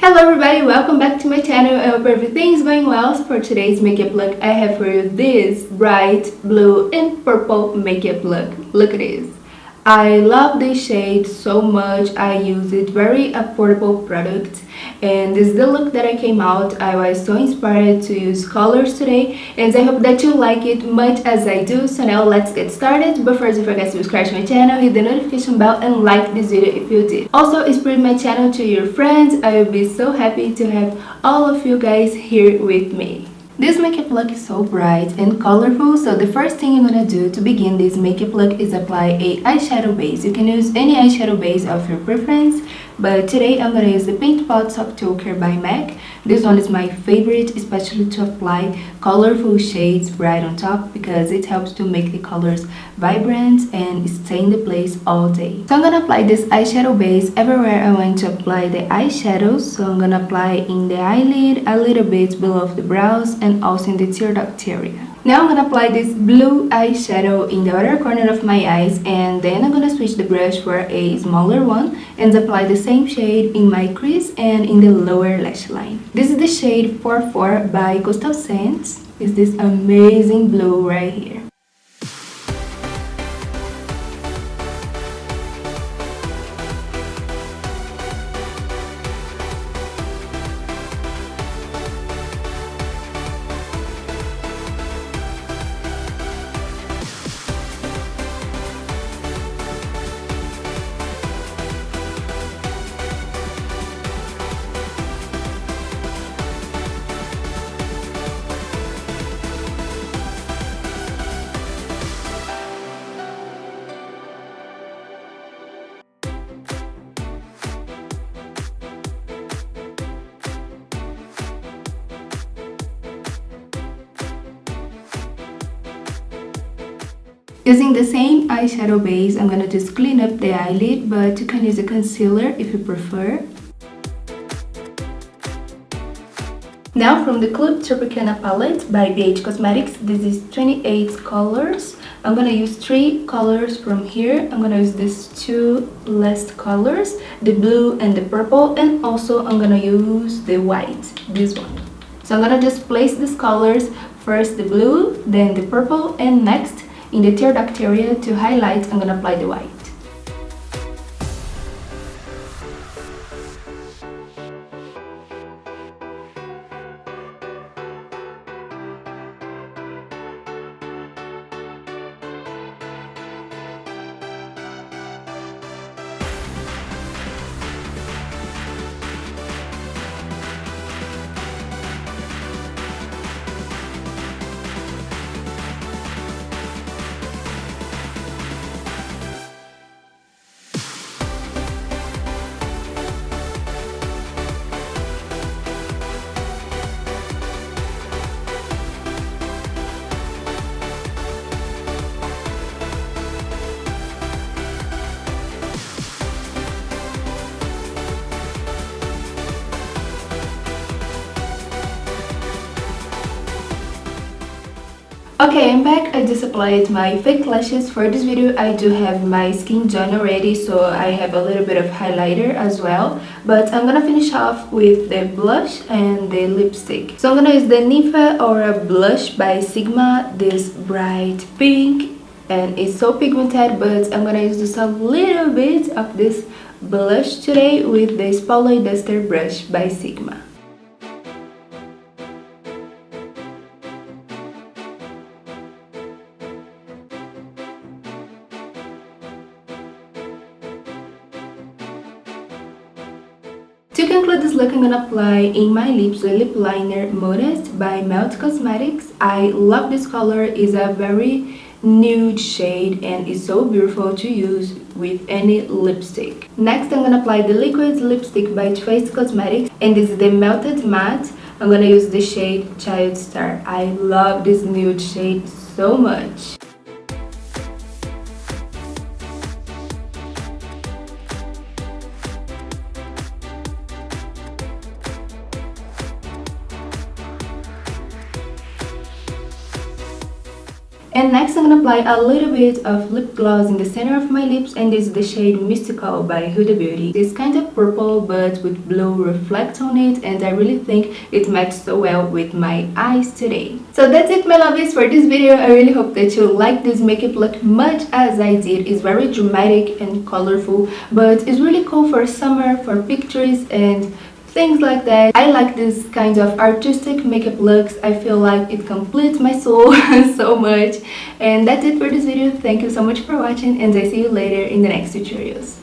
Hello everybody, welcome back to my channel. I hope everything's going well. So for today's makeup look, I have for you this bright blue and purple makeup look. Look at this. I love this shade so much. I use it, very affordable product, and this is the look that I came out. I was so inspired to use colors today, and I hope that you like it much as I do. So now let's get started. But first, don't forget to subscribe to my channel, hit the notification bell, and like this video if you did. Also, spread my channel to your friends. I will be so happy to have all of you guys here with me. This makeup look is so bright and colorful, so the first thing you're gonna do to begin this makeup look is apply a eyeshadow base. You can use any eyeshadow base of your preference, but today I'm gonna use the Paint Pot Soft Ochre by MAC. This one is my favorite, especially to apply colorful shades right on top because it helps to make the colors vibrant and stay in the place all day. So I'm gonna apply this eyeshadow base everywhere I want to apply the eyeshadows. So I'm gonna apply in the eyelid, a little bit below the brows, and also in the tear duct area. Now I'm gonna apply this blue eyeshadow in the other corner of my eyes, and then I'm gonna switch the brush for a smaller one and apply the same shade in my crease and in the lower lash line. This is the shade 44 by Coastal Scents. It's this amazing blue right here. Using the same eyeshadow base, I'm gonna just clean up the eyelid, but you can use a concealer if you prefer. Now from the Club Tropicana palette by BH Cosmetics, this is 28 colors. I'm gonna use 3 colors from here. I'm gonna use these 2 last colors, the blue and the purple, and also I'm gonna use the white, this one. So I'm gonna just place these colors, first the blue, then the purple, and next in the tear duct area to highlight, I'm gonna apply the white. Okay, I'm back. I just applied my fake lashes. For this video, I do have my skin tone already, so I have a little bit of highlighter as well. But I'm gonna finish off with the blush and the lipstick. So I'm gonna use the Nympha Aura Blush by Sigma, this bright pink, and it's so pigmented, but I'm gonna use just a little bit of this blush today with the Spotlight Duster brush by Sigma. To conclude this look, I'm gonna apply in my lips the lip liner Modest by Melt Cosmetics. I love this color. It's a very nude shade and it's so beautiful to use with any lipstick. Next, I'm gonna apply the liquid lipstick by Too Faced Cosmetics, and this is the Melted Matte. I'm gonna use the shade Chaild Star. I love this nude shade so much. And next I'm gonna apply a little bit of lip gloss in the center of my lips, and this is the shade Mystical by Huda Beauty. It's kind of purple but with blue reflect on it, and I really think it matched so well with my eyes today. So that's it, my lovies, for this video. I really hope that you like this makeup look much as I did. It's very dramatic and colorful, but it's really cool for summer, for pictures and things like that. I like this kind of artistic makeup looks. I feel like it completes my soul so much. And that's it for this video. Thank you so much for watching, and I see you later in the next tutorials.